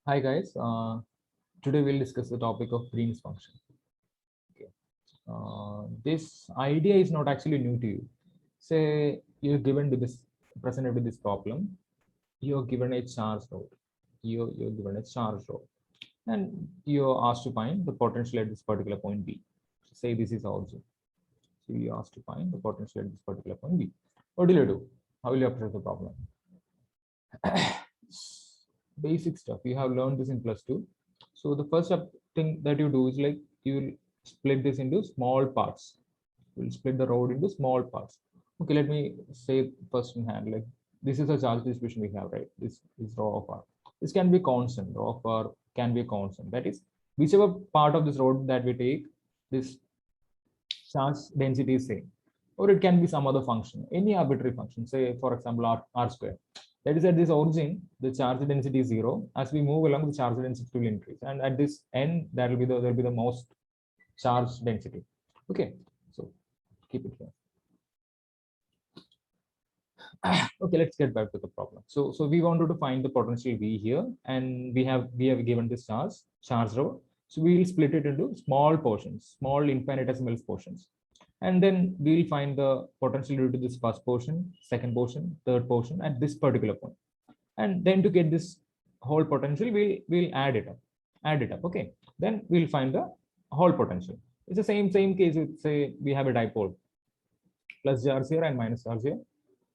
Hi guys, today we'll discuss the topic of Green's function. Okay. This idea is not actually new to you. Say you're given to this, presented with this problem, you're given a charge rod. You're given a charge rod, and you're asked to find the potential at this particular point B. Say this is origin. So you're asked to find the potential at this particular point B. What will you do? How will you approach the problem? Basic stuff. You have learned this in +2. So the first thing that you do is like you will split this into small parts. We'll split the road into small parts. Okay, let me say first in hand, like this is a charge distribution we have, right? This is rho of r. This can be constant. Rho of r can be a constant. That is, whichever part of this road that we take, this charge density is same. Or it can be some other function, any arbitrary function, say for example r square. That is, at this origin, the charge density is 0. As we move along, the charge density will increase, and at this end, that will be the most charge density. Okay, so keep it here. Okay, let's get back to the problem. So we wanted to find the potential V here, and we have given this charge rho. So we will split it into small portions, small infinitesimal portions, and then we'll find the potential due to this first portion, second portion, third portion at this particular point. And then to get this whole potential, we'll add it up. Okay, then we'll find the whole potential. It's the same case with, say, we have a dipole, plus charge here and minus charge here,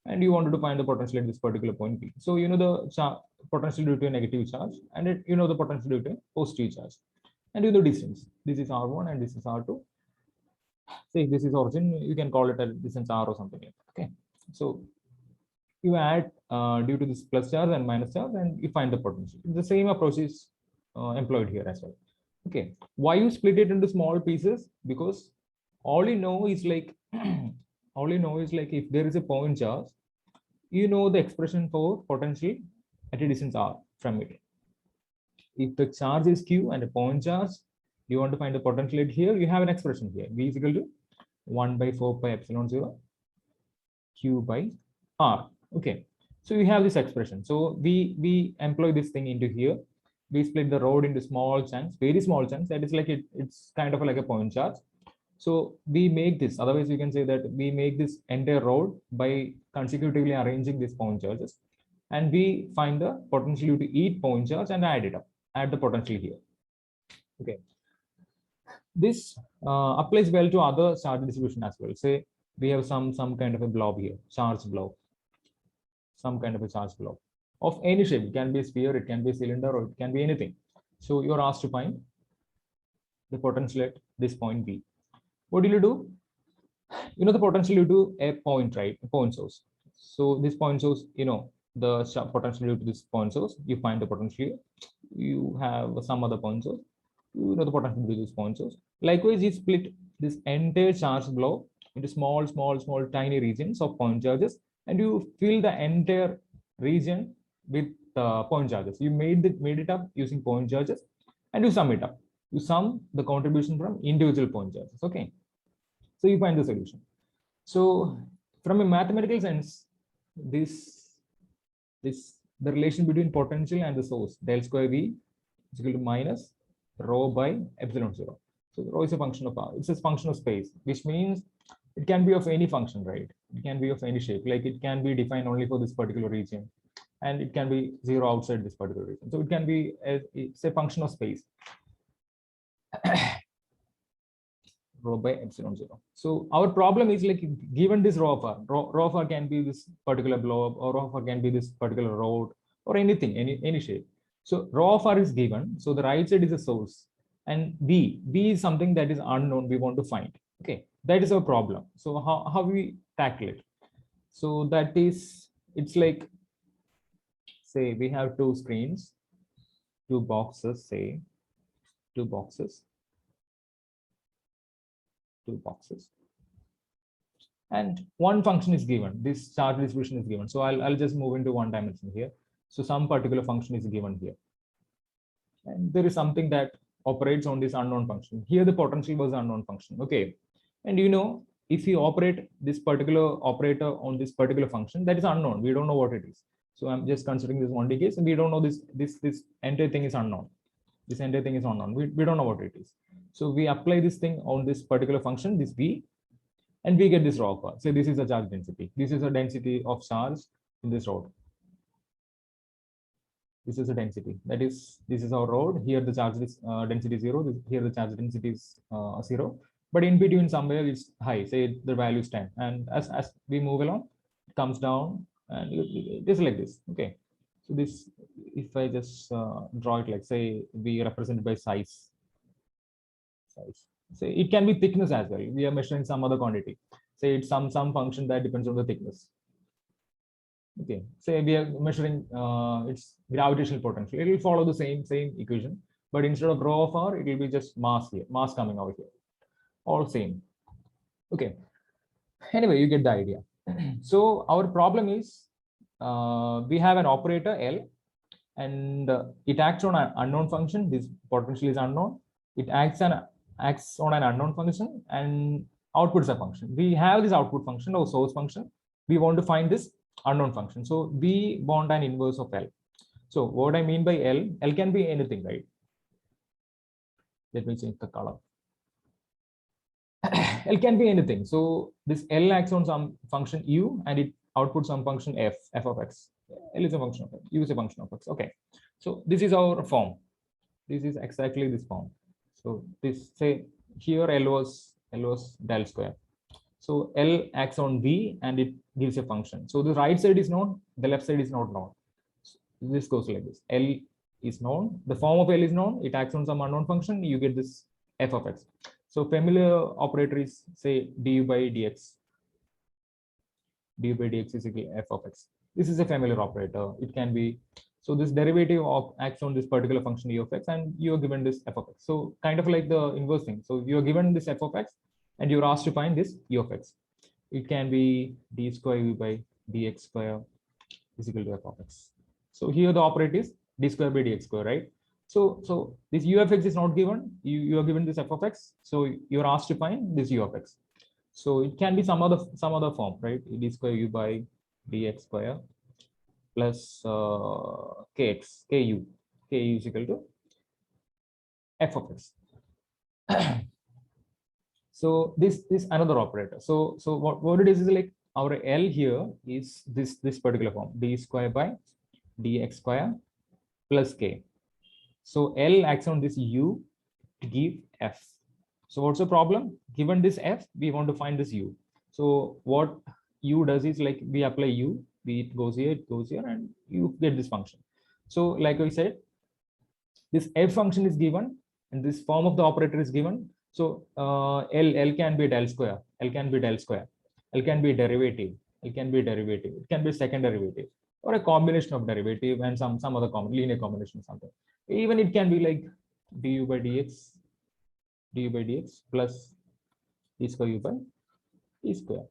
and you wanted to find the potential at this particular point B. So you know the potential due to a negative charge, and you know the potential due to a positive charge, and you know the distance. This is R1 and this is R2. Say this is origin, you can call it a distance R or something like that. Okay, so you add due to this plus charge and minus charge, and you find the potential. The same approach is employed here as well. Okay, why you split it into small pieces? Because all you know is like all you know is like if there is a point charge, you know the expression for potential at a distance r from it. If the charge is q and a point charge, you want to find the potential at here, you have an expression here. V is equal to 1 by 4 pi epsilon 0 q by r. Okay, so you have this expression. So we employ this thing into here. We split the road into small chunks, very small chunks. That is like it's kind of like a point charge. So we make this, otherwise you can say that we make this entire road by consecutively arranging these point charges, and we find the potential to each point charge and add it up, add the potential here. Okay, this applies well to other charge distribution as well. Say we have some kind of a blob here, charge blob, some kind of a charge blob of any shape. It can be a sphere, it can be a cylinder, or it can be anything. So you're asked to find the potential at this point B. What will you do? You know the potential due to a point, right? A point source. So this point source, you know the potential due to this point source. You find the potential here. You have some other point source. You know the potential due to this point source. Likewise, you split this entire charge block into small, tiny regions of point charges, and you fill the entire region with point charges. You made it up using point charges, and you sum it up. You sum the contribution from individual point charges. Okay, so you find the solution. So from a mathematical sense, the relation between potential and the source, del square V is equal to minus rho by epsilon 0. So rho is a function of r. It's a function of space, which means it can be of any function, right? It can be of any shape. Like it can be defined only for this particular region, and it can be 0 outside this particular region. So it can be it's a function of space. Rho by epsilon 0. So our problem is like given this rho of r, rho of r can be this particular blob, or rho of r can be this particular road, or anything, any shape. So rho of r is given. So the right side is a source, and v is something that is unknown. We want to find. Okay, that is our problem. So how we tackle it? So that is, it's like, say we have two screens, two boxes, say two boxes, and one function is given. This charge distribution is given. So I'll just move into one dimension here. So some particular function is given here, and there is something that operates on this unknown function. Here the potential was unknown function. Okay, and you know if you operate this particular operator on this particular function, that is unknown. We don't know what it is. So I'm just considering this 1D case, and we don't know this entire thing is unknown. This entire thing is unknown. We don't know what it is. So we apply this thing on this particular function, this V, and we get this raw part. So this is a charge density. This is a density of charge in this rod. This is a density. That is, this is our rod. Here the charge is density is 0. Here the charge density is 0. But in between somewhere it's high. Say the value is 10. And as we move along, it comes down and just like this. Okay. So this, if I just draw it like, say, we represented by size. Say it can be thickness as well. We are measuring some other quantity. Say it's some function that depends on the thickness. Okay, say we are measuring its gravitational potential. It will follow the same equation, but instead of rho of r, it will be just mass here, mass coming over here. All same. Okay. Anyway, you get the idea. So our problem is we have an operator L, and it acts on an unknown function. This potential is unknown. It acts on an unknown function and outputs a function. We have this output function or source function. We want to find this unknown function. So we want an inverse of L. So what I mean by L can be anything, right? Let me change the color. L can be anything. So this L acts on some function U and it outputs some function f of x. L is a function of x, U is a function of x. Okay. So this is our form. This is exactly this form. So this, say here L was del square. So L acts on V and it gives a function. So the right side is known, the left side is not known. So this goes like this. L is known, the form of L is known, it acts on some unknown function, you get this f of x. So familiar operator is, say, du by dx. Du by dx is equal to f of x. This is a familiar operator. It can be, so this derivative of acts on this particular function u of x, and you are given this f of x. So kind of like the inverse thing. So you are given this f of x, and you're asked to find this u of x. It can be d square u by dx square is equal to f of x. So here the operator is d square by dx square, right? So this u of x is not given. You are given this f of x. So you're asked to find this u of x. So it can be some other form, right? D square u by dx square plus kx, ku is equal to f of x. So this another operator. So what it is like, our L here is this particular form, d square by dx square plus k. So L acts on this u to give f. So what's the problem? Given this f, we want to find this u. So what u does is, like, we apply u, it goes here, and you get this function. So like I said, this f function is given and this form of the operator is given. So L can be del square, L can be del square, L can be derivative, it can be second derivative, or a combination of derivative and some other linear combination, something. Even it can be like du by dx plus d square u by d square.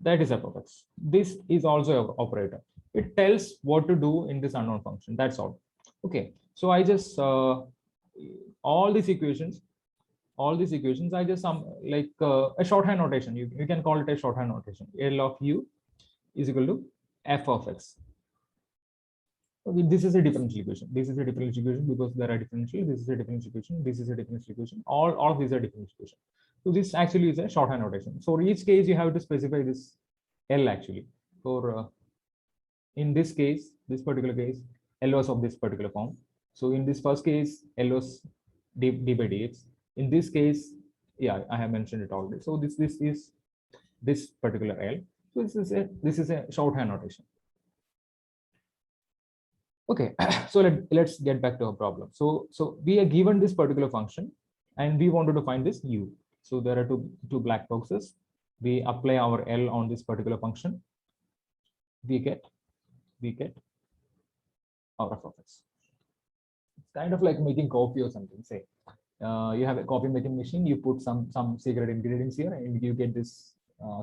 That is f of x. This is also an operator. It tells what to do in this unknown function. That's all. Okay. So I just all these equations, I just like a shorthand notation. You can call it a shorthand notation. L of u is equal to f of x. Okay, this is a differential equation. This is a differential equation because there are differential. This is a differential equation. This is a differential equation. All of these are differential equation. So this actually is a shorthand notation. So for each case, you have to specify this L actually. For in this case, this particular case, L was of this particular form. So in this first case, L was d by dx. In this case, yeah, I have mentioned it already. So this is this particular L. So this is a shorthand notation. Okay, so let's get back to our problem. So we are given this particular function and we wanted to find this u. So there are two black boxes. We apply our L on this particular function. We get our f of x. It's kind of like making coffee or something. Say you have a coffee making machine, you put some secret ingredients here and you get this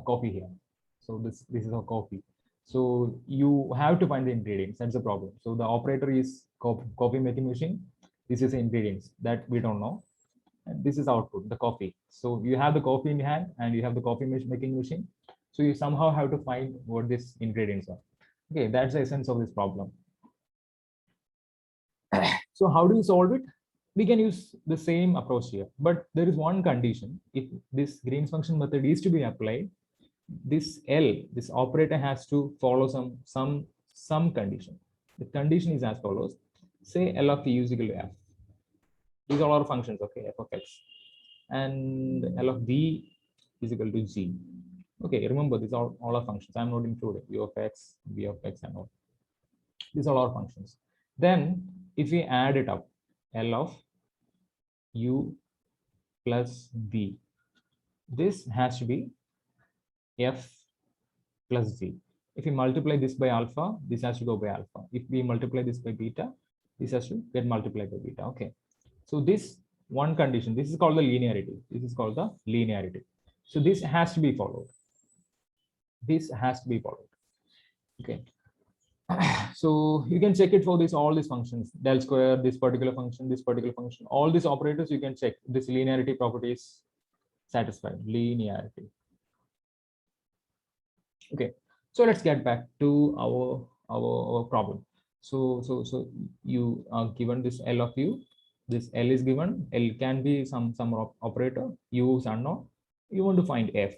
coffee here. So this is our coffee. So you have to find the ingredients. That's the problem. So the operator is coffee making machine. This is the ingredients that we don't know. And this is output, the coffee. So you have the coffee in hand and you have the coffee making machine. So you somehow have to find what these ingredients are. Okay, that's the essence of this problem. So how do you solve it? We can use the same approach here, but there is one condition. If this Green's function method is to be applied, this L, this operator has to follow some condition. The condition is as follows. Say L of U is equal to F. These are all functions, okay, F of X. And L of B is equal to G. Okay, remember these are all our functions. I'm not including U of X, B of X, and all. These are all functions. Then if we add it up, L of U plus B, this has to be F plus G. If we multiply this by alpha, this has to go by alpha. If we multiply this by beta, this has to get multiplied by beta. Okay. So this one condition, this is called the linearity. This is called the linearity. So this has to be followed. This has to be followed. Okay. So you can check it for this all these functions, del square, this particular function, all these operators you can check this linearity property is satisfied. Linearity. Okay, so let's get back to our problem. So you are given this L of U. This L is given. L can be some operator. U is unknown. You want to find F.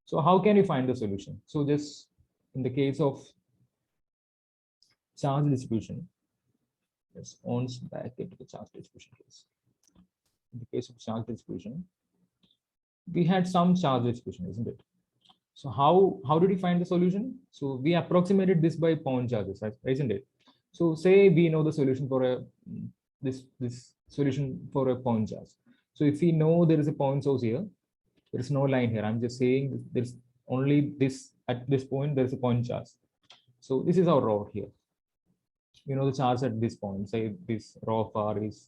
So how can you find the solution? So just in the case of charge distribution, let's once back into the charge distribution case. In the case of charge distribution, we had some charge distribution, isn't it? So how did we find the solution? So we approximated this by point charges, isn't it? So say we know the solution for a this solution for a point charge. So if we know there is a point source here, there is no line here. I'm just saying there's only this at this point there is a point charge. So this is our rod here. You know the charge at this point. Say this rho of r is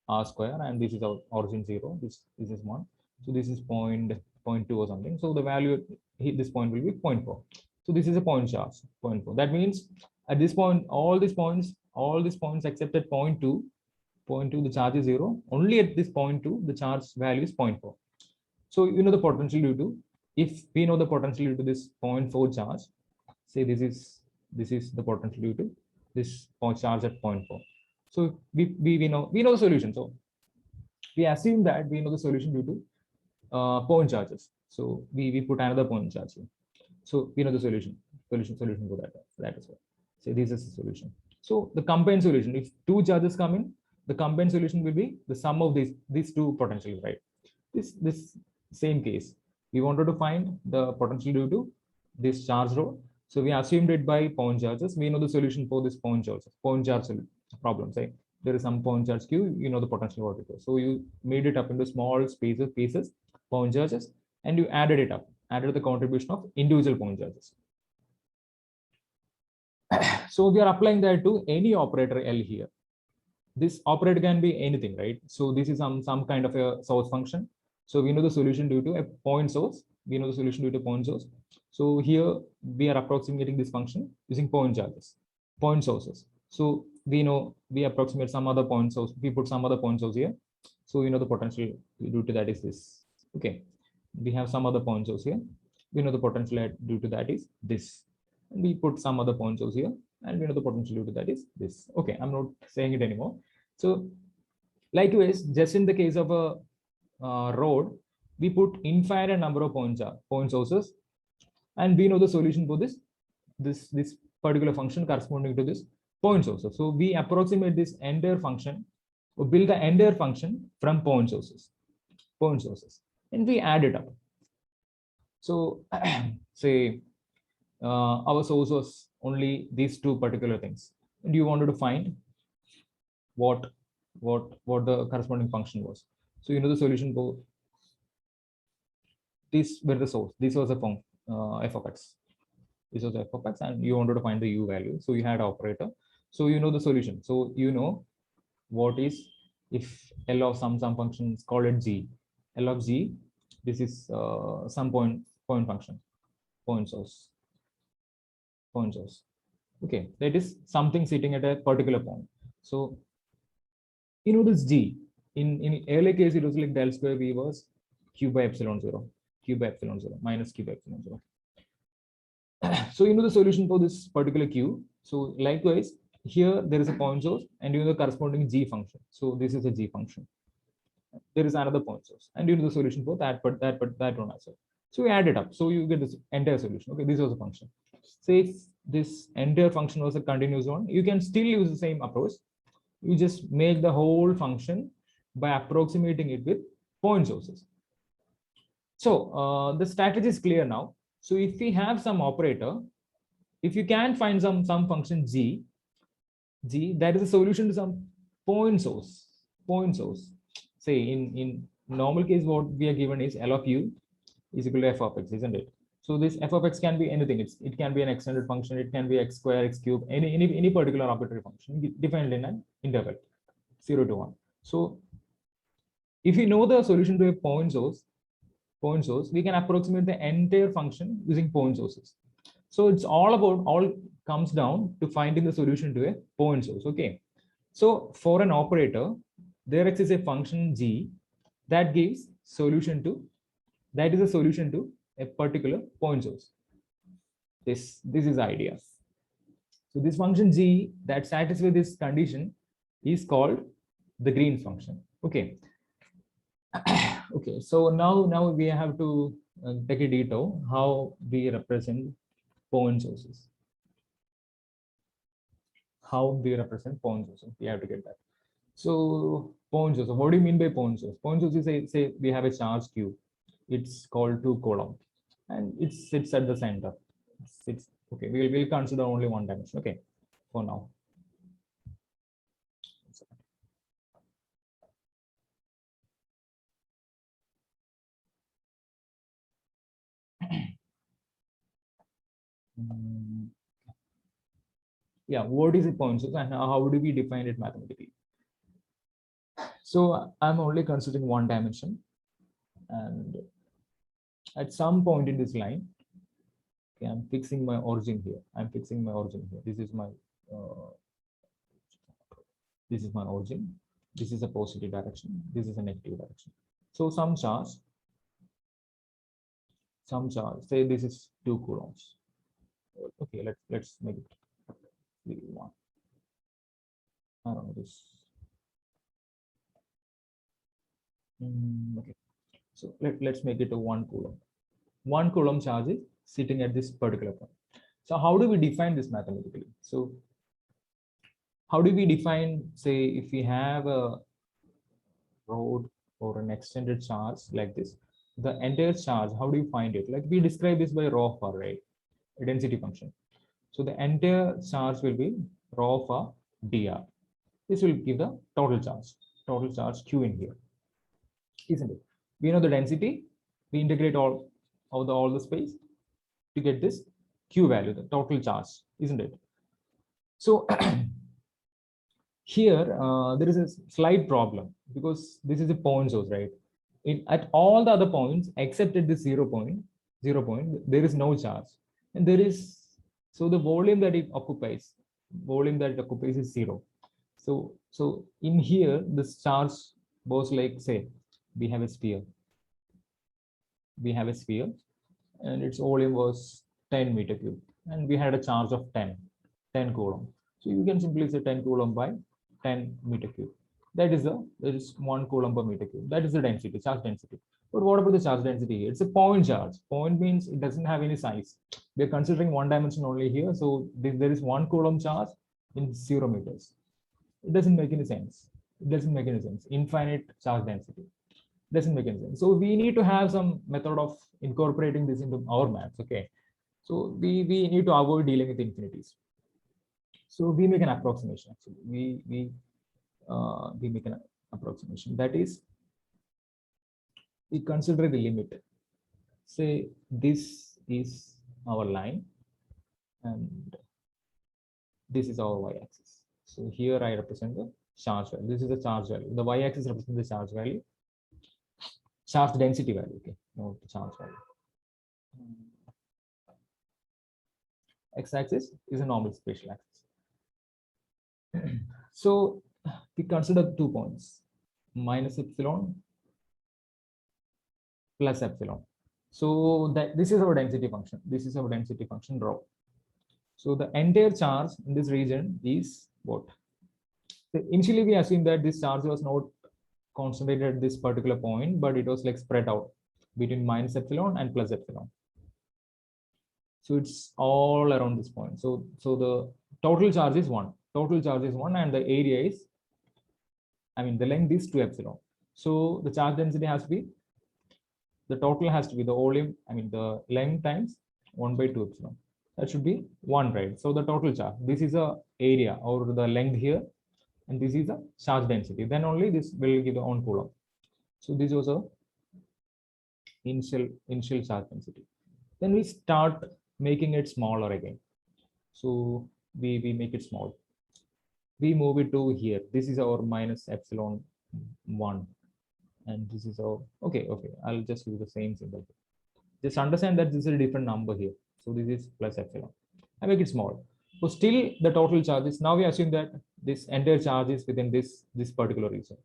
r square, and this is our origin 0. This is 1. So this is 0.2 or something. So the value at this point will be 0.4. So this is a point charge, 0.4. That means at this point, all these points except at 0.2, the charge is 0. Only at this 0.2, the charge value is 0.4. So you know the potential due to, if we know the potential due to this 0.4 charge, say this is the potential due to this charge at 0.4. So we know the solution. So we assume that we know the solution due to point charges. So we put another point charge here. So we know the solution for that as well. So this is the solution. So the combined solution, if two charges come in, the combined solution will be the sum of these two potentials, right? This same case, we wanted to find the potential due to this charge rho. So we assumed it by point charges. We know the solution for this point charge problem. Say there is some point charge Q, you know the potential what it is. So you made it up into small pieces, point charges, and you added it up, added the contribution of individual point charges. So we are applying that to any operator L here. This operator can be anything, right? So this is some kind of a source function. So we know the solution due to a point source. We know the solution due to point source. So here we are approximating this function using point charges, point sources. So we know we approximate some other point source. We put some other point source here. So you know the potential due to that is this. Okay, we have some other point source here. We know the potential due to that is this. And we put some other point source here, and we know the potential due to that is this. Okay, I'm not saying it anymore. So likewise, just in the case of a road, we put infinite number of point sources, and we know the solution for this particular function corresponding to this point sources. So we approximate this entire function, or build the entire function from point sources, and we add it up. So say our source was only these two particular things, and you wanted to find what the corresponding function was. So you know the solution for this were the source. This was a f of x. This was f of x, and you wanted to find the u value. So you had operator. So you know the solution. So you know what is, if L of some function is called it g. L of g. This is some point function, point source. Okay, that is something sitting at a particular point. So you know this g. In early case, it was like del square v was q by epsilon 0, minus q by epsilon 0. So you know the solution for this particular Q. So likewise, here there is a point source and you know the corresponding G function. So this is a G function. There is another point source, and you know the solution for that, but that one as well. So we add it up. So you get this entire solution. Okay, this was a function. Say if this entire function was a continuous one, you can still use the same approach. You just make the whole function by approximating it with point sources. So the strategy is clear now. So if we have some operator, if you can find some function g, that is a solution to some point source. Say in normal case, what we are given is L of u is equal to f of x, isn't it? So this f of x can be anything. It can be an extended function. It can be x square, x cube, any particular arbitrary function defined in an interval 0 to 1. So if you know the solution to a point source, we can approximate the entire function using point sources. So it's all comes down to finding the solution to a point source. Okay. So for an operator, there exists a function g that gives solution to, that is a solution to a particular point source. This is idea. So this function g that satisfies this condition is called the Green's function. Okay. Okay, so now we have to take a detail how we represent point sources. How we represent point sources. We have to get that. So point source. What do you mean by point source? Point source is say we have a charge Q. It's called 2 coulomb, and it sits at the center. It's okay. We'll consider only one dimension. Okay, for now. Yeah, what is a point source and how do we define it mathematically? So I'm only considering one dimension, and at some point in this line, okay, I'm fixing my origin here. This is my origin. This is a positive direction. This is a negative direction. So some charge. Say this is 2 coulombs. Okay, let's make it 1. I don't know this. Okay, so let's make it a 1 coulomb. 1 coulomb charge is sitting at this particular point. So how do we define this mathematically? So how do we define, say, if we have a rod or an extended charge like this, the entire charge, how do you find it? Like we describe this by rho of r, right? A density function. So the entire charge will be rho of r dr. This will give the total charge q in here, isn't it? We know the density. We integrate all the space to get this q value, the total charge, isn't it? So here there is a slight problem because this is a point source, right? At all the other points except at the 0 point, there is no charge, and there is, so the volume that it occupies is 0. So in here this charge was like, say we have a sphere, and its volume was 10 meter cube, and we had a charge of 10 coulomb. So you can simply say 10 coulomb by 10 meter cube. That is 1 coulomb per meter cube. That is the density, charge density. But what about the charge density here? It's a point charge. Point means it doesn't have any size. We're considering one dimension only here. So there is 1 coulomb charge in 0 meters. It doesn't make any sense. Infinite charge density doesn't make any sense. So we need to have some method of incorporating this into our maths. Okay. So we need to avoid dealing with infinities. So we make an approximation. Actually, we make an approximation. That is, we consider the limit. Say this is our line, and this is our y-axis. So here I represent the charge value. This is the charge value. The y-axis represents the charge value, charge density value. Okay, not the charge value. X-axis is a normal spatial axis. So we consider 2 points, minus epsilon plus epsilon. So that this is our density function. Rho. So the entire charge in this region is what? So initially, we assume that this charge was not concentrated at this particular point, but it was like spread out between minus epsilon and plus epsilon. So it's all around this point. So the total charge is 1. Total charge is 1, and the area is, I mean, the length is 2 epsilon. So the charge density has to be, the total has to be the volume, I mean, the length times 1 by 2 epsilon. That should be 1, right? So the total charge, this is a area or the length here, and this is a charge density. Then only this will give the 1 coulomb. So this was a initial charge density. Then we start making it smaller again. So we make it small. We move it to here. This is our minus epsilon 1. And this is our, okay, I'll just use the same symbol. Just understand that this is a different number here. So this is plus epsilon. I make it small. So still the total charge is, now we assume that this entire charge is within this particular region.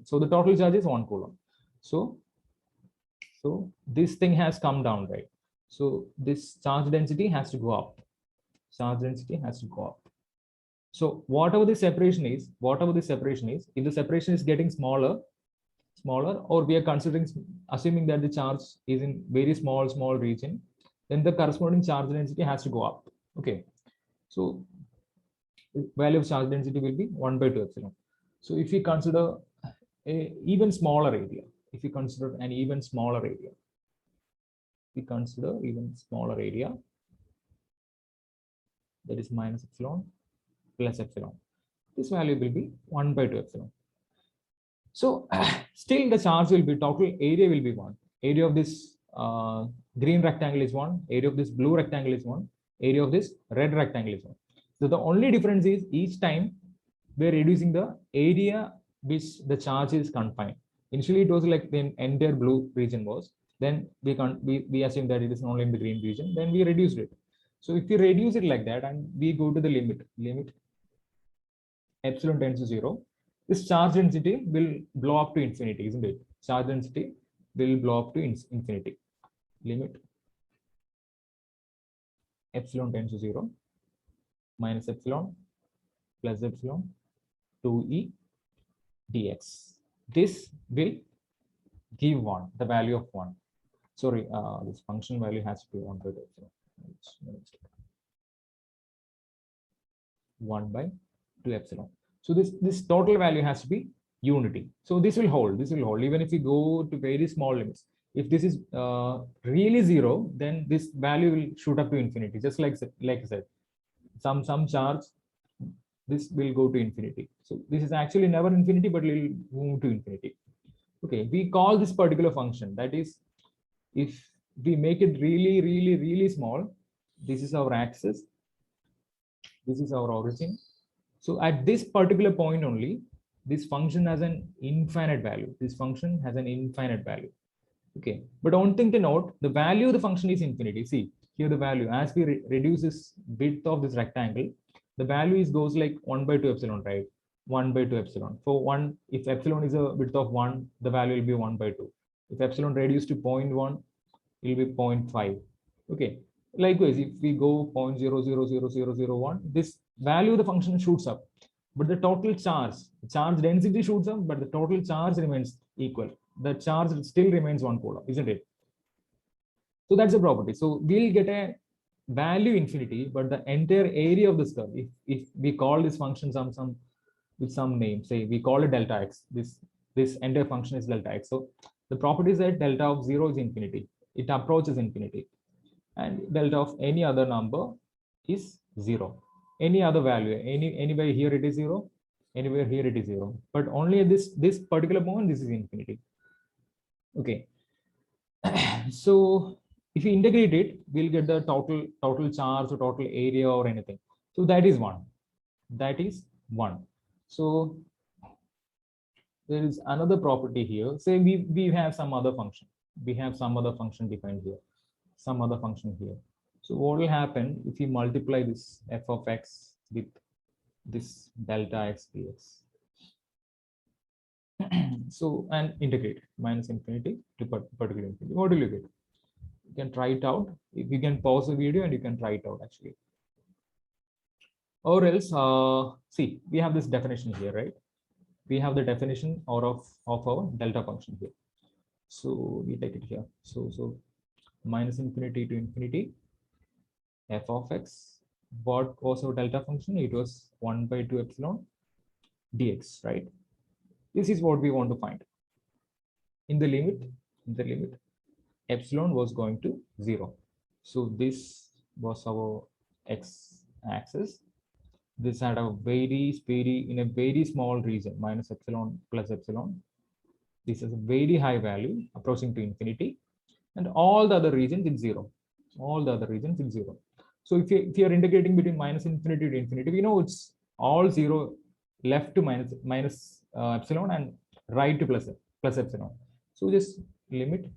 So the total charge is 1 coulomb. So this thing has come down, right? So this charge density has to go up. Charge density has to go up. So whatever the separation is, if the separation is getting smaller, or we are assuming that the charge is in very small region, then the corresponding charge density has to go up. Okay. So the value of charge density will be 1 by 2 epsilon. So if we consider a even smaller area, we consider even smaller area, that is minus epsilon plus epsilon. This value will be 1 by 2 epsilon. So still the charge will be, total area will be 1. Area of this green rectangle is 1. Area of this blue rectangle is 1. Area of this red rectangle is 1. So the only difference is each time we're reducing the area which the charge is confined. Initially it was like the entire blue region was. Then we assume that it is only in the green region. Then we reduced it. So if we reduce it like that and we go to the limit epsilon tends to 0, this charge density will blow up to infinity, isn't it? Charge density will blow up to infinity. Limit epsilon tends to 0 minus epsilon plus epsilon 2e dx. This will give 1, the value of 1. Sorry, this function value has to be 1 by 2 epsilon. 1 by 2 epsilon. So this total value has to be unity. So this will hold. Even if we go to very small limits. If this is really 0, then this value will shoot up to infinity. Just like I said, some charge, this will go to infinity. So this is actually never infinity, but it will move to infinity. Okay, we call this particular function, that is, if we make it really small, this is our axis, this is our origin. So at this particular point only, this function has an infinite value. Okay, but one thing to note, the value of the function is infinity. See here, the value, as we reduce this width of this rectangle, the value goes like 1 by 2 epsilon, right? 1 by 2 epsilon. For 1, if epsilon is a width of 1, the value will be 1 by 2. If epsilon reduced to 0.1, it will be 0.5. Okay. Likewise, if we go 0.000001, this value of the function shoots up, but the total charge density shoots up, but the total charge remains equal. The charge still remains 1 coulomb, isn't it? So that's a property. So we'll get a value infinity, but the entire area of this curve, if we call this function with some name, say we call it delta x, this entire function is delta x. So the property is that delta of 0 is infinity. It approaches infinity. And delta of any other number is 0. Any other value, anywhere here it is 0, anywhere here it is 0. But only at this particular point, this is infinity. Okay. So if we integrate it, we'll get the total charge or total area or anything. So that is 1. So there is another property here. Say we have some other function. We have some other function defined here. Some other function here. So what will happen if you multiply this f of x with this delta x dx? So and integrate minus infinity to particular infinity. What will you get? You can try it out. If you can pause the video and you can try it out actually. Or else, see, we have this definition here, right? We have the definition of our delta function here. So we take it here. So minus infinity to infinity, f of x. What was our delta function? It was 1 by 2 epsilon dx, right? This is what we want to find. In the limit, epsilon was going to 0. So this was our x-axis. This had a in a very small region, minus epsilon plus epsilon. This is a very high value approaching to infinity, and all the other regions in 0. All the other regions in 0. So if you are integrating between minus infinity to infinity, we know it's all 0, left to minus epsilon and right to plus epsilon. So just limit.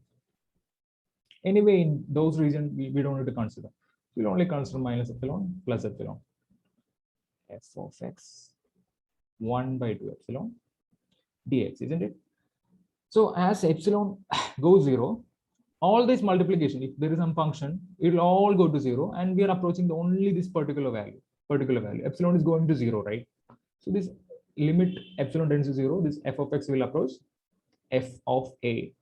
Anyway, in those regions, we don't need to consider. We'll only consider minus epsilon plus epsilon. F of x 1 by 2 epsilon dx, isn't it? So as epsilon goes 0, all this multiplication, if there is some function, it will all go to 0, and we are approaching only this particular value. Epsilon is going to 0, right? So this limit epsilon tends to 0, this f of x will approach f of a,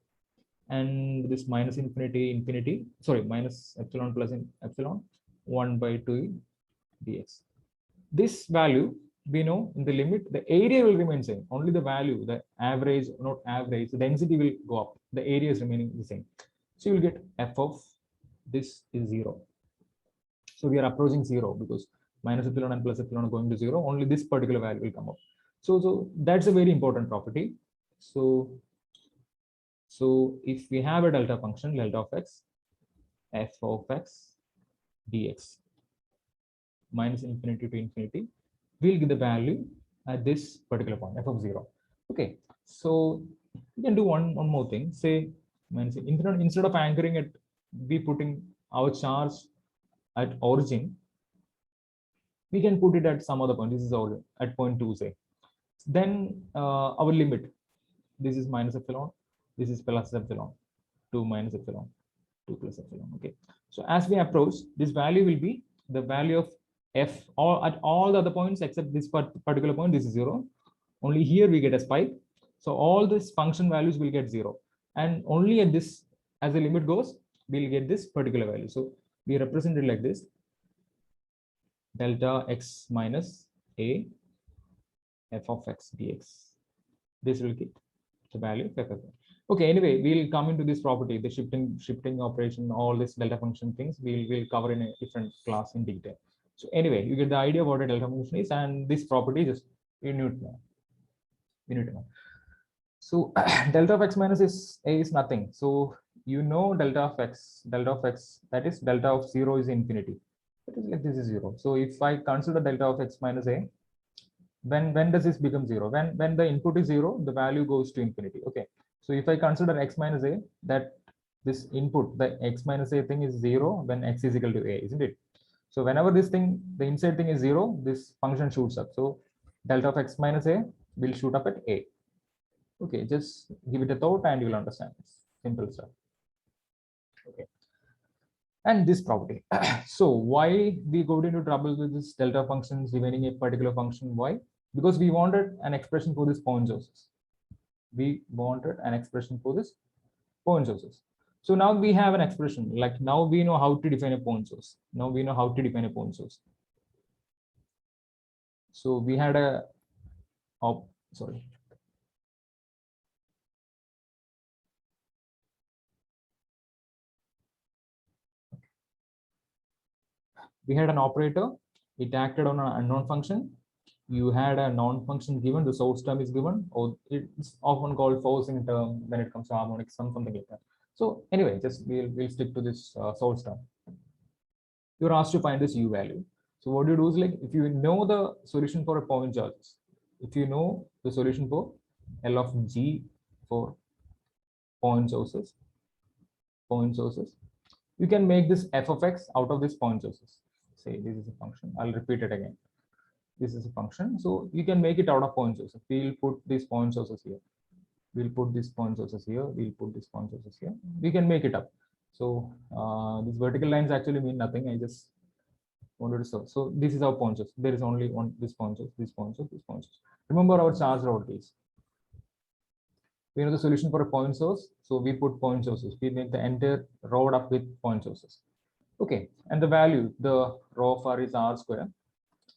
and this minus minus epsilon plus epsilon 1 by 2 dx. This value, we know in the limit, the area will remain same. Only the value, the average, not average, the density will go up. The area is remaining the same. So you will get f of this is 0. So we are approaching 0 because minus epsilon and plus epsilon are going to 0. Only this particular value will come up. So that's a very important property. So if we have a delta function, delta of x, f of x dx, minus infinity to infinity, we'll get the value at this particular point, f of 0. Okay, so we can do one more thing. Say, instead of anchoring it, we putting our charge at origin, we can put it at some other point. This is our at point 2, say. Then our limit, this is minus epsilon, this is plus epsilon, 2 minus epsilon, 2 plus epsilon. Okay, so as we approach, this value will be the value of f at all the other points except this particular point. This is 0. Only here we get a spike. So all these function values will get 0, and only at this, as the limit goes, we'll get this particular value. So we represent it like this: delta x minus a f of x dx. This will get the value of f of x. Okay, anyway, we'll come into this property, the shifting operation, all this delta function things we'll cover in a different class in detail. So anyway, you get the idea of what a delta function is, and this property just you need to know. So delta of x minus a is nothing. So you know delta of x, that is delta of 0 is infinity. That is like this is 0. So if I consider delta of x minus a, when does this become 0? When the input is 0, the value goes to infinity. Okay. So if I consider x minus a, that this input, the x minus a thing is 0 when x is equal to a, isn't it? So whenever this thing, the inside thing is 0, this function shoots up. So delta of x minus a will shoot up at a. Okay, just give it a thought and you will understand this. Simple stuff. Okay. And this property. So why we got into trouble with this delta functions remaining a particular function? Why? Because we wanted an expression for this point sources. We wanted an expression for this point sources. So now we have an expression, like now we know how to define a point source. Now we know how to define a point source. So we had a, sorry. We had an operator, it acted on an unknown function. You had a non-function given, the source term is given, or it's often called forcing term when it comes to harmonics, something like that. So anyway, just we'll stick to this source term. You're asked to find this u value. So what you do is, like, if you know the solution for a point charges, if you know the solution for L of G for point sources, you can make this f of x out of this point sources. Say this is a function. I'll repeat it again. This is a function, so you can make it out of point sources. We'll put these point sources here. We'll put these point sources here. We'll put these point sources here. We can make it up. So these vertical lines actually mean nothing. I just wanted to solve. So this is our point source. There is only one this point source, this point source, this point source. Remember our charge rod case. We know the solution for a point source. So we put point sources. We make the entire rod up with point sources. Okay, and the value, the rho of r is r square,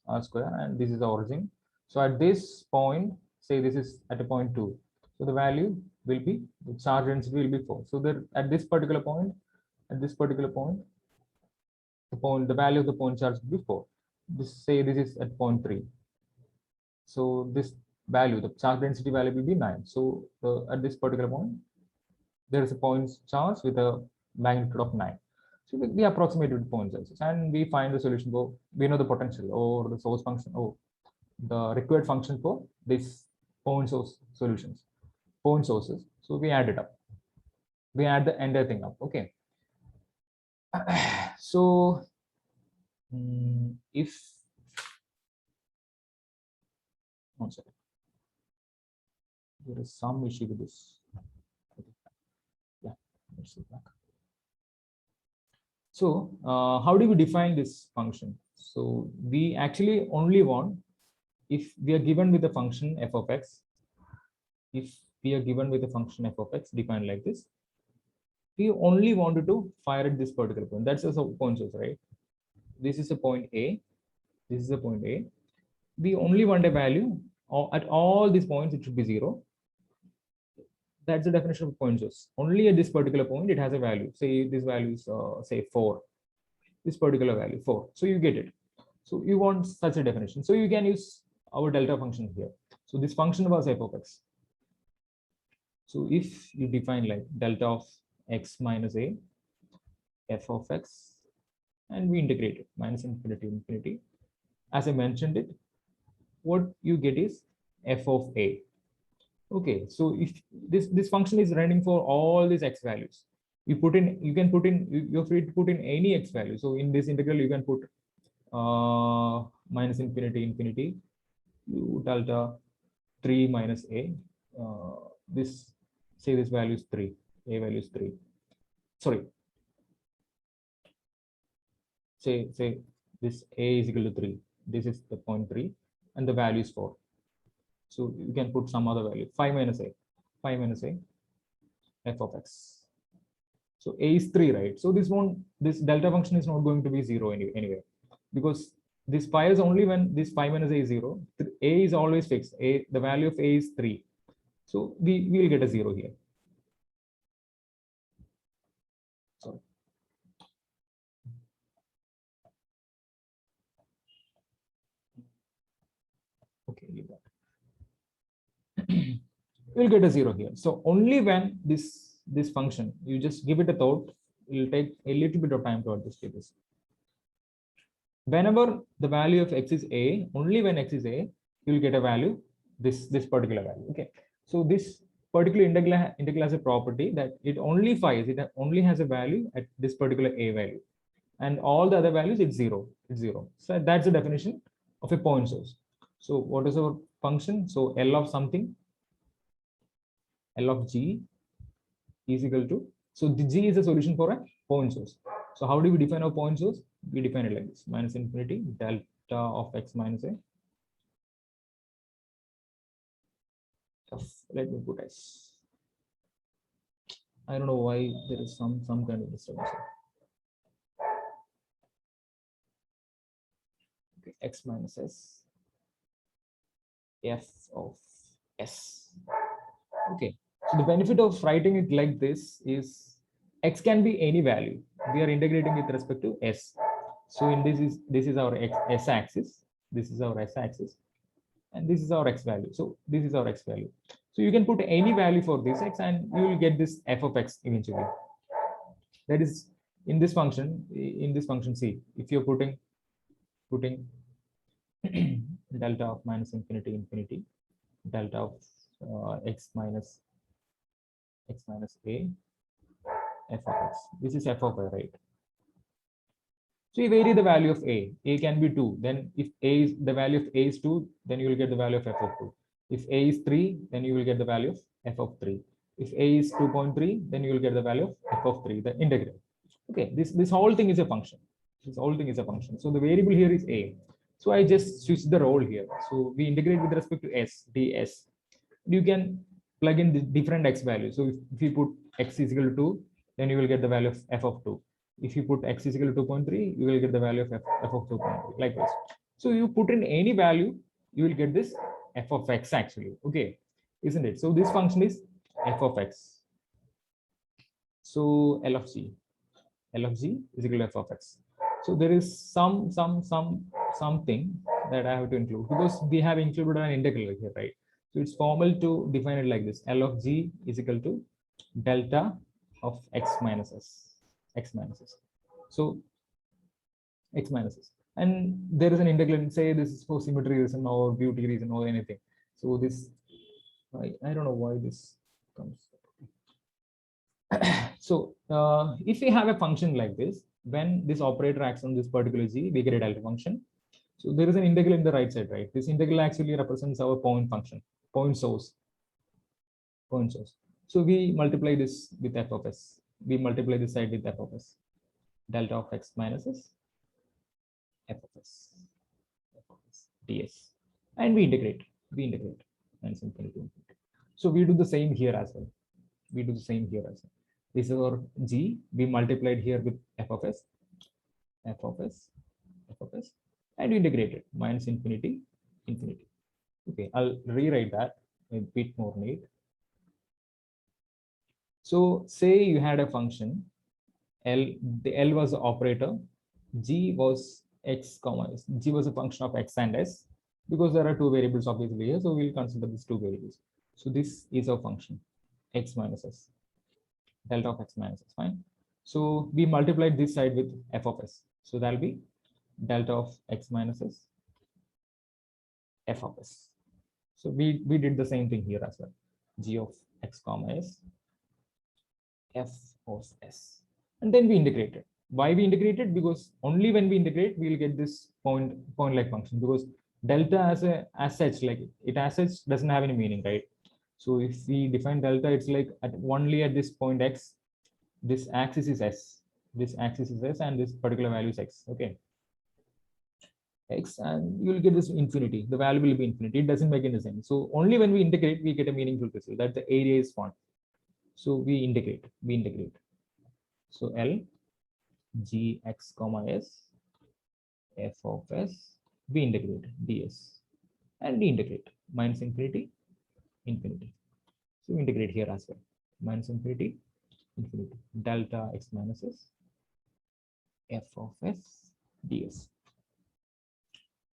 and this is the origin. So at this point, say this is at a point 2. So the value will be, the charge density will be 4. So there at this particular point, the value of the point charge will be 4. Say this is at point 3. So this value, the charge density value will be 9. So at this particular point, there is a point charge with a magnitude of 9. So we approximate with point charges and we find the solution for, we know the potential or the source function or the required function for this point source solutions, point sources. So we add it up. We add the entire thing up. Okay. So if one second, there is some issue with this. Yeah, let's see back. So how do we define this function? So we actually only want, if we are given with a function f of x, if we are given with a function f of x defined like this, we only wanted to fire at this particular point. That's a point source, right? This is a point A. This is a point A. We only want a value at all these points. It should be 0. That's the definition of point source. Only at this particular point it has a value. Say this value is say 4. This particular value 4. So you get it. So you want such a definition. So you can use our delta function here. So this function was f of x. So if you define like delta of x minus a, f of x, and we integrate it minus infinity to infinity. As I mentioned it, what you get is f of a. Okay, so if this function is running for all these x values, you can put in, you're free to put in any x value. So in this integral, you can put minus infinity u delta 3 minus a. This, say this value is 3, a value is 3. Sorry. Say this a is equal to 3. This is the point 3, and the value is 4. So you can put some other value, 5 minus a, f of x. So a is 3, right? So this delta function is not going to be 0 anyway, because this fires only when this 5 minus a is 0. A is always fixed. The value of a is 3. So we will get a 0 here. Sorry. Okay, leave that. You'll get a 0 here. So only when this function, you just give it a thought, it will take a little bit of time to understand this. Whenever the value of x is a, only when x is a, you will get a value, this particular value. Okay. So this particular integral has a property that it only fires, it only has a value at this particular a value, and all the other values it's 0. It's 0. So that's the definition of a point source. So what is our function? So L of something, L of g is equal to, so the g is a solution for a point source. So how do we define our point source? We define it like this, minus infinity delta of x minus a. Let me put s. I don't know why there is some kind of disturbance. Okay, x minus s, f of s. Okay, so the benefit of writing it like this is x can be any value. We are integrating with respect to s. So in this is our s axis. This is our s axis, and this is our x value. So this is our x value. So you can put any value for this x, and you will get this f of x eventually. That is in this function. In this function C, if you're putting delta of minus infinity delta of x minus a, f of x. This is f of a, right? So you vary the value of a. A can be 2. Then if a is the value of a is 2, then you will get the value of f of 2. If a is 3, then you will get the value of f of 3. If a is 2.3, then you will get the value of f of 3, the integral. Okay, this whole thing is a function. This whole thing is a function. So the variable here is a. So I just switch the role here. So we integrate with respect to s ds. You can plug in the different x values. So if you put x is equal to 2, then you will get the value of f of 2. If you put x is equal to 2.3, you will get the value of f of 2.3, like this. So you put in any value, you will get this f of x actually. Okay, isn't it? So this function is f of x. So L of g is equal to f of x. So there is something that I have to include, because we have included an integral here, right? So it's formal to define it like this: L of g is equal to delta of x minus s. So x minus s, and there is an integral. Say this is for symmetry reason or beauty reason or anything. So this, I don't know why this comes. So if we have a function like this, when this operator acts on this particular g, we get a delta function. So there is an integral in the right side, right? This integral actually represents our point function, point source. So we multiply this with f of s. We multiply this side with f of s. Delta of x minus s, f of s ds. And we integrate. And infinity. So we do the same here as well. This is our g. We multiplied here with f of s, and integrate it minus infinity. Okay, I'll rewrite that a bit more neat. So say you had a function L, the L was the operator, G was x comma s. G was a function of x and s, because there are two variables obviously here, so we'll consider these two variables. So this is a function x minus s, delta of x minus s, fine. So we multiplied this side with f of s, so that'll be delta of x minus s, f of s. So we did the same thing here as well, g of x comma s, f of s, and then we integrated. Why we integrated? Because only when we integrate, we'll get this point like function, because delta as such, like it as such doesn't have any meaning, right? So if we define delta, it's like only at this point x, this axis is s, and this particular value is x. Okay, x, and you will get this infinity. The value will be infinity. It doesn't make any sense. So only when we integrate, we get a meaningful result that the area is one. So we integrate. So L g x comma s, f of s, we integrate ds, and we integrate minus infinity. So we integrate here as well, minus infinity, delta x minus s, f of s ds.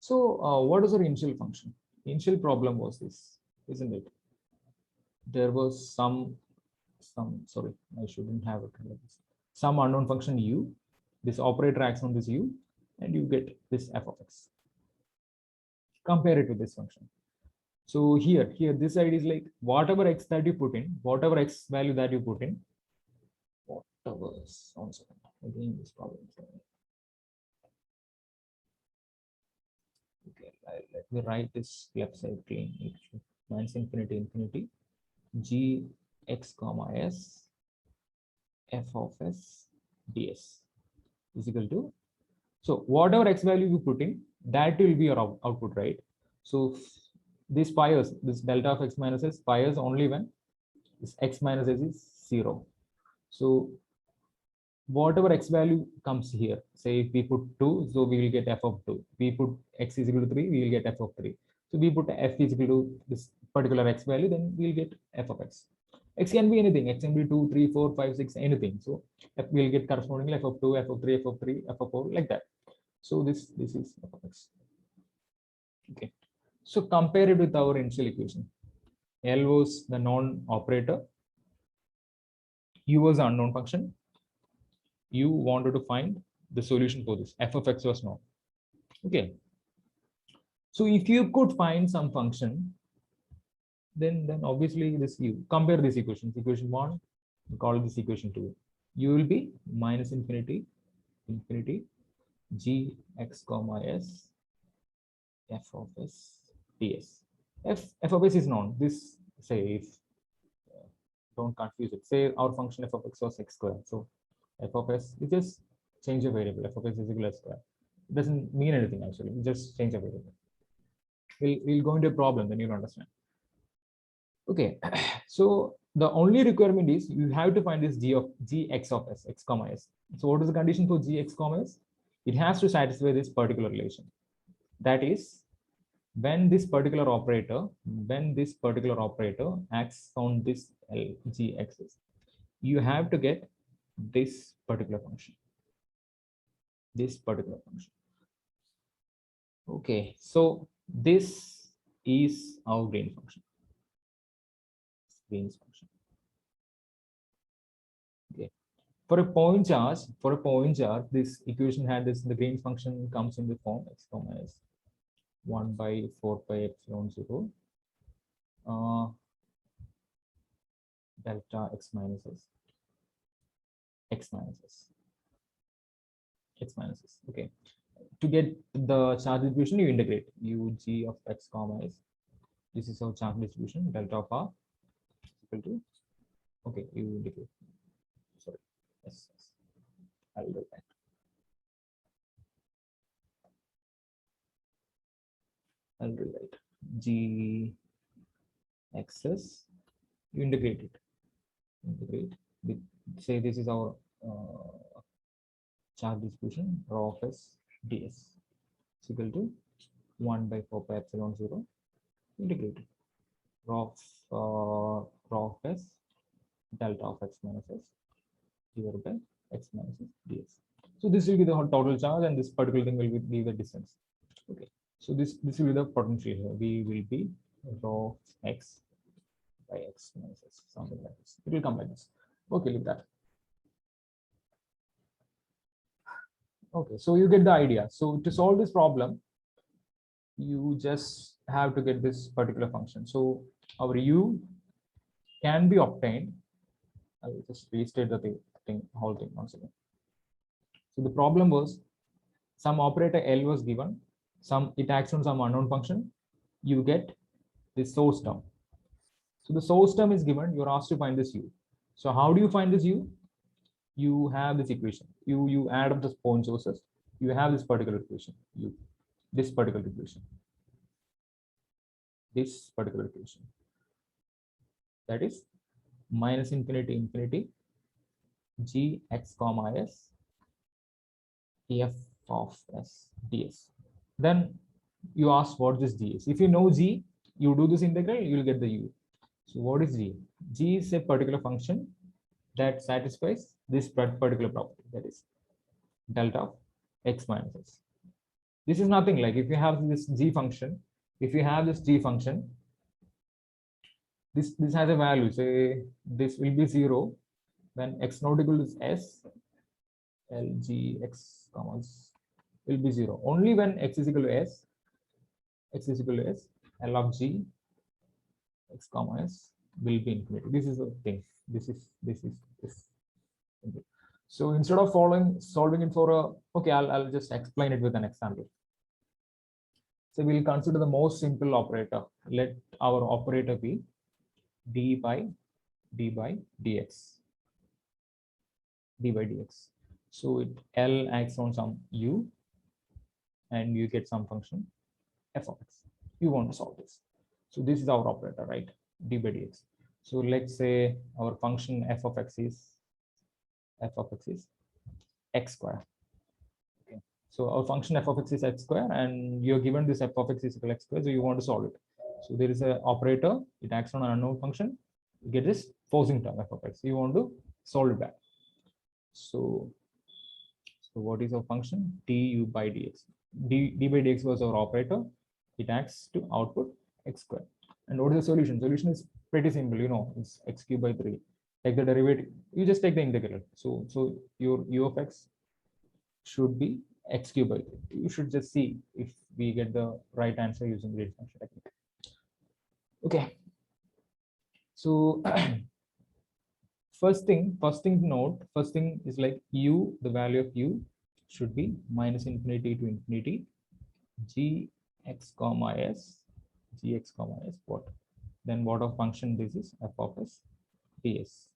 So what is our initial function? Initial problem was this, isn't it? There was some sorry, I shouldn't have it like this. Some unknown function u. This operator acts on this u, and you get this f of x. Compare it with this function. So here this side is like whatever x that you put in, whatever x value that you put in, whatever. 1 second. Again, this problem. Okay, let me write this left side clean. Minus infinity, g x comma s, f of s ds is equal to, so whatever x value you put in, that will be your output, right? So this fires, this delta of x minus s fires only when this x minus s is 0. So whatever x value comes here, say if we put 2, so we will get f of 2. We put x is equal to 3, we will get f of 3. So we put f is equal to this particular x value, then we'll get f of x. X can be anything. X can be 2, 3, 4, 5, 6, anything. So f will get correspondingly f of 2, f of 3, f of 3, f of 4, like that. So this is f of x. Okay. So compare it with our initial equation. L was the known operator. U was the unknown function. You wanted to find the solution for this. F of x was known. Okay. So if you could find some function, then obviously this you compare this equation 1, call this equation 2. You will be minus infinity g x comma s, f of s ds. F of s is known. This, say, if don't confuse it. Say our function f of x was x squared. So f of s is just change a variable. F of s is equal to s square. It doesn't mean anything actually. Just change a variable. We'll go into a problem, then you'll understand. Okay, so the only requirement is you have to find this gx of s, x comma s. So what is the condition for gx comma s? It has to satisfy this particular relation. That is, when this particular operator acts on this gxs, you have to get this particular function. Okay, so this is our Green's function. Okay, for a point charge, this equation had this. The Green's function comes in the form x comma s 1 by 4 pi epsilon 0 delta x minus s Okay, to get the charge distribution, you integrate ug of x comma s. This is our charge distribution, delta of r equal to, okay, you integrate, sorry, yes, I'll do that. I'll rewrite g xs, you integrate it, say this is our charge distribution, rho of s ds is equal to 1 by 4 pi epsilon 0 integrated rho of s delta of x minus s divided by x minus s ds. So this will be the total charge, and this particular thing will be the distance. Okay, so this will be the potential here. V will be rho x by x minus s, something like this. It will come like this. Okay, leave that. Okay, so you get the idea. So to solve this problem, you just have to get this particular function. So our u can be obtained. I will just restate the whole thing once again. So the problem was some operator L was given, it acts on some unknown function. You get this source term. So the source term is given. You're asked to find this u. So how do you find this u? You have this equation. You add up the point sources. You have this particular equation. This particular equation. That is minus infinity infinity g x comma s f of s ds. Then you ask what this g is. If you know g, you do this integral, you will get the u. So what is g? G is a particular function that satisfies this particular property, that is delta of x minus s. This is nothing like if you have this g function, this has a value, say this will be 0 when x not equal to s, L g x commas will be 0. Only when x is equal to s, L of g x comma s will be infinity. This is the thing. This is. So instead of solving it for a, okay, I'll just explain it with an example. So we'll consider the most simple operator. Let our operator be d by dx. So L acts on some u, and you get some function f of x. You want to solve this. So this is our operator, right? D by dx. So let's say our function f of x is x square. Okay. So our function f of x is x square, and you're given this f of x is equal to x square. So you want to solve it. So there is an operator. It acts on an unknown function. You get this forcing term f of x. You want to solve it back. So what is our function? Du by dx. D by dx was our operator. It acts to output x square. And what is the solution? Solution is pretty simple. You know, it's x cubed by 3. Take the derivative. You just take the integral. So your u of x should be x cubed by 3. You should just see if we get the right answer using Green's function technique. Okay. So first thing is like u, the value of u should be minus infinity to infinity g x comma s what? Then what of function this is f of s ds.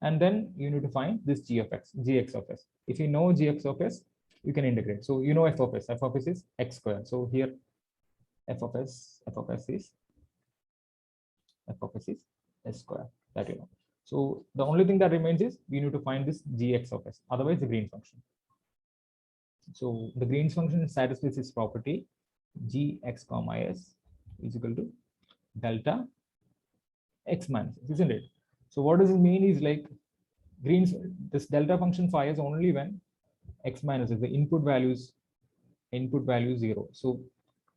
And then you need to find this g of x, gx of s. If you know gx of s, you can integrate. So you know f of s. F of s is x squared. So here f of s is s square, that you know. So the only thing that remains is we need to find this gx of s, otherwise the Green's function. So the Green's function satisfies this property gx comma s is equal to delta x minus s, isn't it? So what does it mean is like Green's, this delta function fires only when x minus is the input value 0. So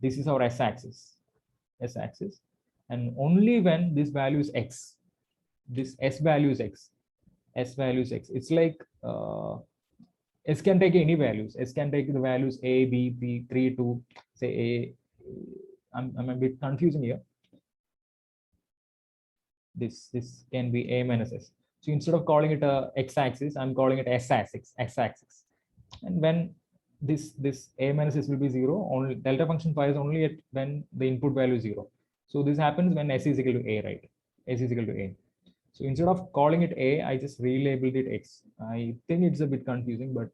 this is our s-axis, and only when this value is x, this s value is x, it's like s can take any values. S can take the values a, b, p, 3, 2, say a. I'm a bit confusing here. This can be a minus s. So instead of calling it a x-axis, I'm calling it s-axis. And when this a minus s will be 0, only delta function fires only at when the input value is 0. So this happens when s is equal to a, right? S is equal to a. So instead of calling it a, I just relabeled it x. I think it's a bit confusing, but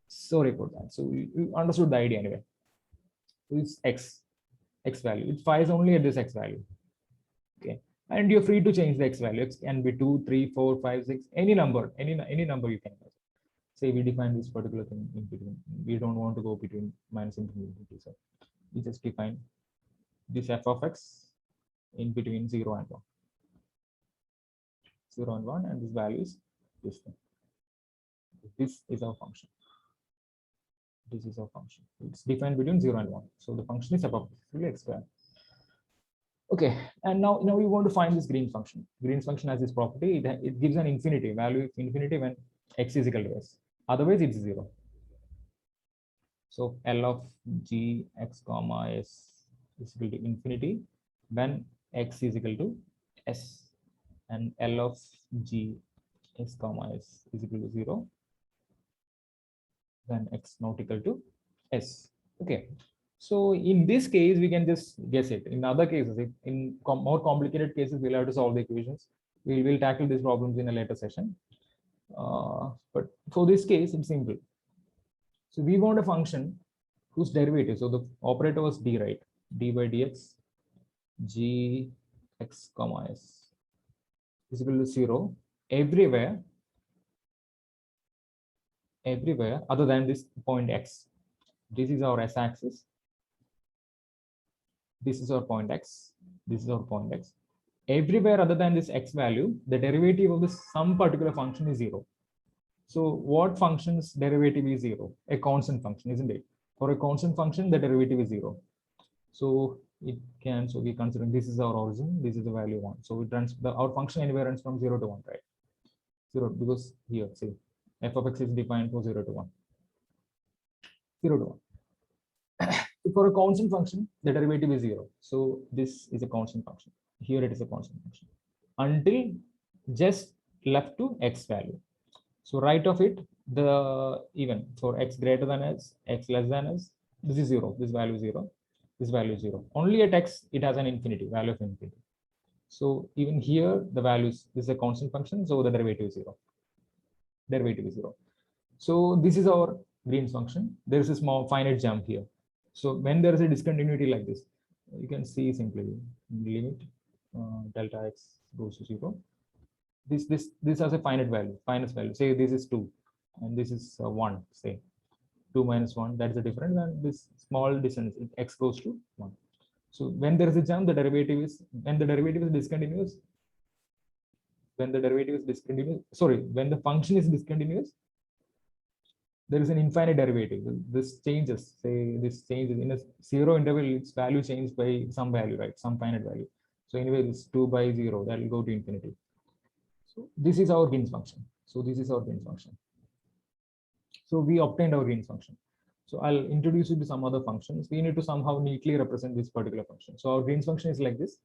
sorry for that. So you understood the idea anyway. So it's x value. It fires only at this x value. Okay. And you're free to change the x value. X can be 2, 3, 4, 5, 6, any number, any number you can. Say we define this particular thing in between. We don't want to go between minus infinity. So we just define this f of x in between 0 and 1. 0 and 1, and this value is this thing. This is our function. This is our function. It's defined between 0 and 1. So the function is f of x squared. Okay, and now we want to find this Green's function. Green's function has this property. It gives an infinity value of infinity when x is equal to s. Otherwise, it's 0. So L of g x comma s is equal to infinity when x is equal to s, and L of g x comma s is equal to 0 when x not equal to s. Okay. So in this case, we can just guess it. In other cases, in more complicated cases, we'll have to solve the equations. We will tackle these problems in a later session. But for this case, it's simple. So we want a function whose derivative, so the operator was d, right? D by dx g x comma s is equal to 0 everywhere other than this point x. This is our s-axis. This is our point x. This is our point x. Everywhere other than this x value, the derivative of this some particular function is 0. So what function's derivative is 0? A constant function, isn't it? For a constant function, the derivative is 0. So it can, so we considering this is our origin, this is the value 1. So it runs, our function anywhere runs from 0 to 1, right? 0, because here, see, f of x is defined for 0 to 1. 0 to 1. For a constant function, the derivative is 0. So this is a constant function. Here it is a constant function until just left to x value. So right of it, the even for x greater than s, x less than s, this is 0. This value is 0. This value is 0. Only at x, it has an infinity, value of infinity. So even here, the values, this is a constant function, so the derivative is 0. Derivative is 0. So this is our Green's function. There is a small finite jump here. So when there is a discontinuity like this, you can see simply limit delta x goes to 0. This has a finite value. Say this is 2, and this is 1. Say 2 minus 1. That's the difference, and this small distance x goes to 1. So when there is a jump, the derivative is when the derivative is discontinuous. When the derivative is discontinuous, sorry, when the function is discontinuous, there is an infinite derivative. This changes, say this changes in a 0 interval, its value changes by some value, right? Some finite value. So anyway, this 2 by 0, that will go to infinity. So this is our Green's function. So this is our Green's function. So we obtained our Green's function. So I'll introduce you to some other functions. We need to somehow neatly represent this particular function. So our Green's function is like this.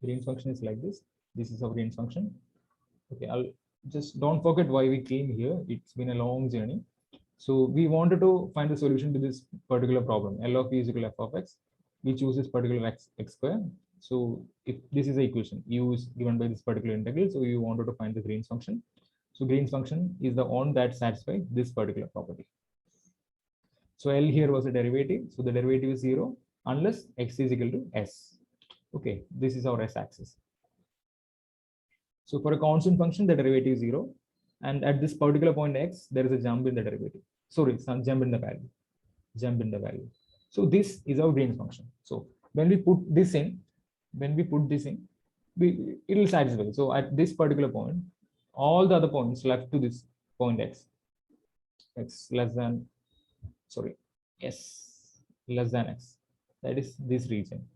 Green's function is like this. This is our Green's function. Okay, I'll just don't forget why we came here. It's been a long journey. So we wanted to find the solution to this particular problem. L of e is equal to f of x. We choose this particular x square. So if this is the equation, u is given by this particular integral, so you wanted to find the Green's function. So Green's function is the one that satisfies this particular property. So L here was a derivative, so the derivative is 0 unless x is equal to s. Okay, this is our s-axis. So for a constant function, the derivative is 0, and at this particular point x, there is a jump in the derivative. Sorry, it's not jump in the value. Jump in the value. So this is our Green's function. So when we put this in, it will satisfy. So at this particular point, all the other points left to this point x less than, sorry, s less than x. That is this region.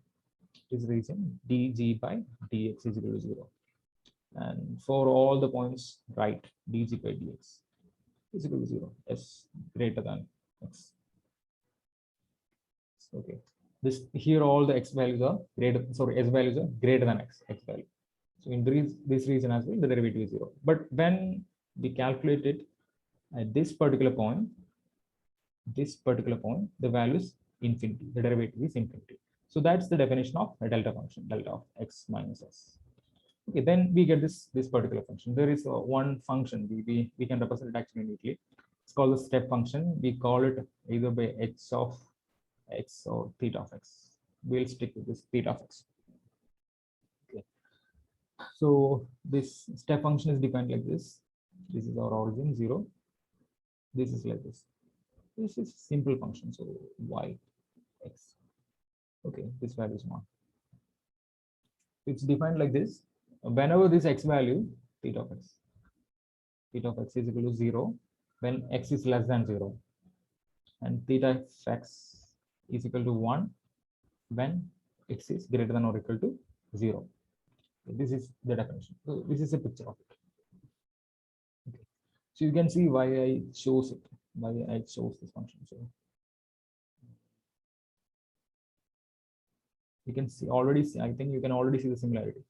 This region dg by dx is equal to 0. And for all the points right, dg by dx is equal to 0, s greater than x. Okay, this here all the x values are greater, sorry, s values are greater than x value. So in this region as well, the derivative is 0. But when we calculate it at this particular point, the value is infinity, the derivative is infinity. So that's the definition of a delta function, delta of x minus s. Okay, then we get this particular function. There is one function we can represent it actually neatly. It's called the step function. We call it either by h of x or theta of x. We'll stick with this theta of x. Okay, so this step function is defined like this. This is our origin 0. This is like this. This is simple function. So y x. Okay, this value is 1. It's defined like this. Whenever this x value, theta of x is equal to 0 when x is less than 0, and theta of x is equal to 1 when x is greater than or equal to 0. This is the definition. So this is a picture of it. Okay. So you can see why I chose it, why I chose this function. So you can see already, I think you can already see the similarity.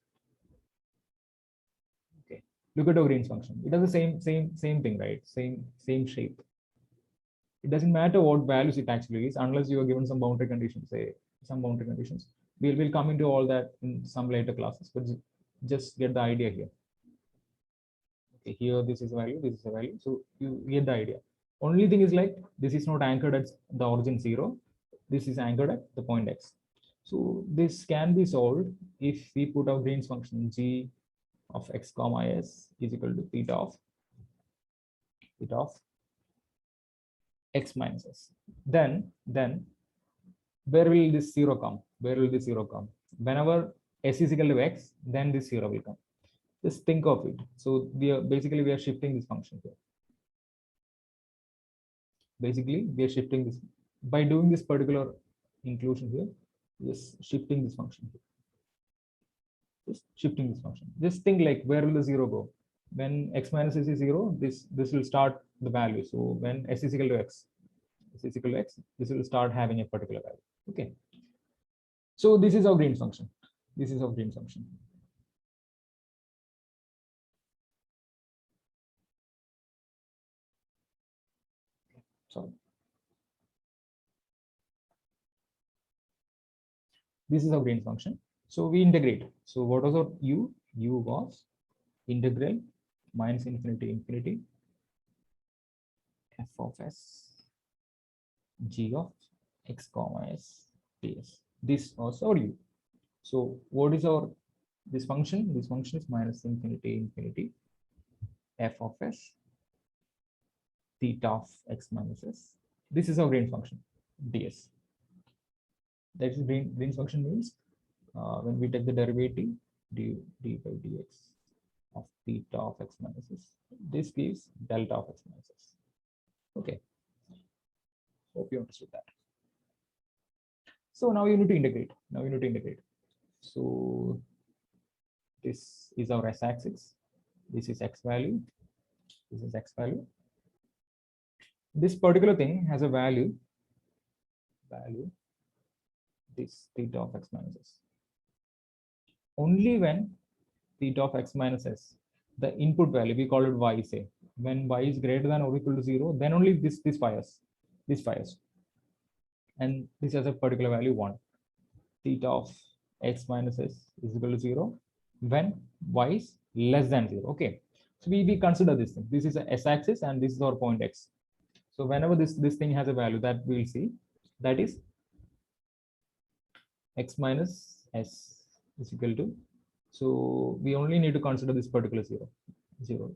Okay, look at our Green's function. It does the same thing, right? Same shape. It doesn't matter what values it actually is, unless you are given some boundary conditions, say some boundary conditions. We'll come into all that in some later classes, but just get the idea here. Okay, here this is a value, this is a value, so you get the idea. Only thing is like this is not anchored at the origin 0. This is anchored at the point x. So this can be solved if we put our Green's function g of x comma s is equal to theta of x minus s. Then where will this 0 come? Where will this 0 come? Whenever s is equal to x, then this 0 will come. Just think of it. So we are shifting this function here. Basically, we are shifting this by doing this particular inclusion here. Just shifting this function here. Just shifting this function. Just think like where will the 0 go? When x minus s is 0, this will start the value. So when s is equal to x, this will start having a particular value. Okay. So this is our Green's function. Sorry. This is our Green's function. So we integrate. So what was our u? U was integral minus infinity f of s g of x comma s ds. This was our u. So what is our this function? This function is minus infinity f of s theta of x minus s. This is our Green's function ds. That is Green's function means when we take the derivative d by dx of theta of x minus s, this gives delta of x minus s. Okay, hope you understood that. So now you need to integrate. So this is our s-axis. This is x value. This particular thing has a value. This theta of x minus s. Only when theta of x minus s, the input value, we call it y, say, when y is greater than or equal to 0, then only this fires. And this has a particular value 1. Theta of x minus s is equal to 0 when y is less than 0. Okay, so we consider this thing. This is a s-axis and this is our point x. So whenever this thing has a value that we'll see, that is x minus s is equal to, so we only need to consider this particular 0.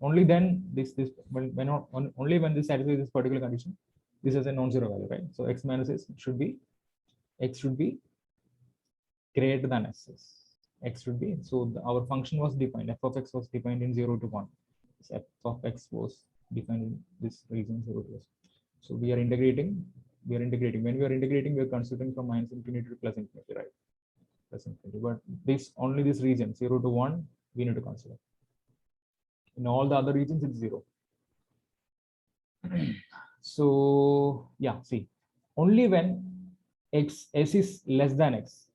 Only then only when this satisfies this particular condition, this is a non-zero value, right? So x minus s should be, x should be greater than s. X should be, so our function was defined, f of x was defined in 0 to 1. So f of x was defined in this region 0 to s. So we are integrating. When we are integrating, we are considering from minus infinity to plus infinity, right? Plus infinity. But this only this region 0 to 1 we need to consider. In all the other regions, it's 0. So yeah, see, only when s is less than x,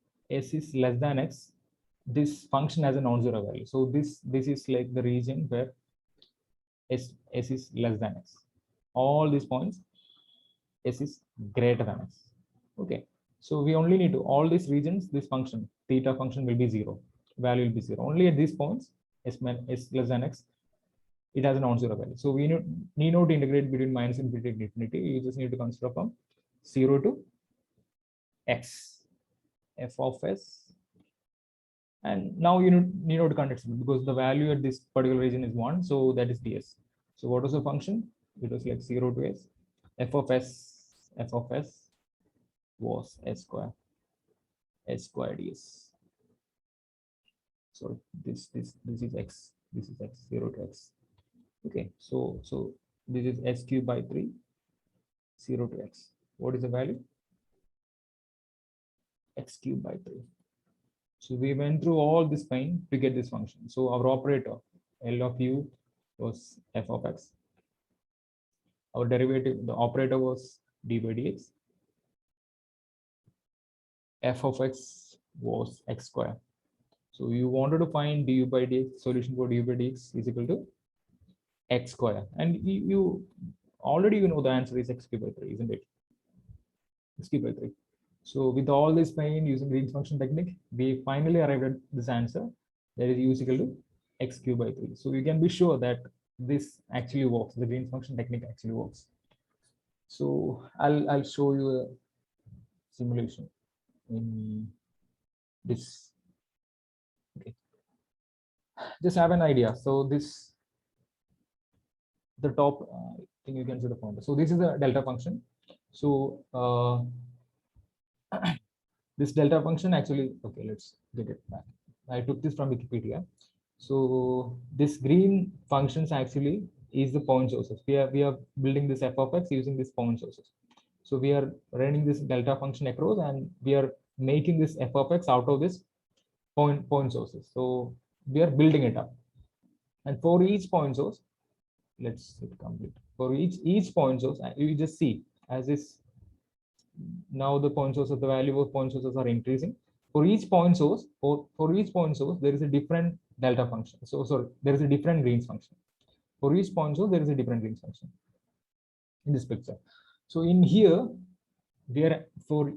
this function has a non-zero value. So this is like the region where s is less than x. All these points, s is greater than x. Okay, so we only need to, all these regions, this function theta function will be 0, value will be 0. Only at these points, s less than x, it has a non-zero value. So we need not integrate between minus infinity and infinity. You just need to consider from 0 to x, f of s. And now you need not to consider because the value at this particular region is 1. So that is ds. So what was the function? It was like 0 to s. F of s was s square ds. So this is x, 0 to x. Okay, so this is s cubed by 3, 0 to x. What is the value? X cubed by 3. So we went through all this pain to get this function. So our operator L of u was f of x. Our derivative, the operator was d by dx. F of x was x square. So you wanted to find du by dx, solution for du by dx is equal to x square. And you already know the answer is x cubed by 3, isn't it? X cubed by 3. So with all this pain using Green's function technique, we finally arrived at this answer, that is u is equal to x cubed by 3. So you can be sure that this actually works. The Green's function technique actually works. So I'll show you a simulation in this. Okay, just have an idea. So this, the top thing you can see the formula. So this is a delta function. So this delta function actually, okay, let's get it back. I took this from Wikipedia. So this green functions actually is the point sources. We are building this f of x using this point sources. So we are running this delta function across, and we are making this f of x out of this point sources. So we are building it up, and for each point source, let's hit complete. For each point source, you just see as this. Now the point sources, the value of point sources are increasing. For each point source, there is a different delta function. So sorry, there is a different Green's function. For each point source, there is a different Green's function in this picture. So in here, we are, for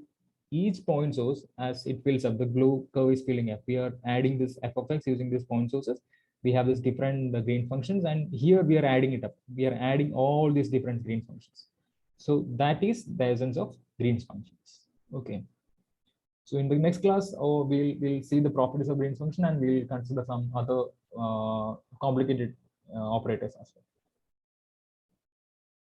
each point source, as it fills up, the blue curve is filling up. We are adding this f of x using these point sources. We have this different Green functions, and here we are adding it up. We are adding all these different Green functions. So that is the essence of Green's functions. Okay. So in the next class, we'll see the properties of Green's function, and we'll consider some other complicated operators as well.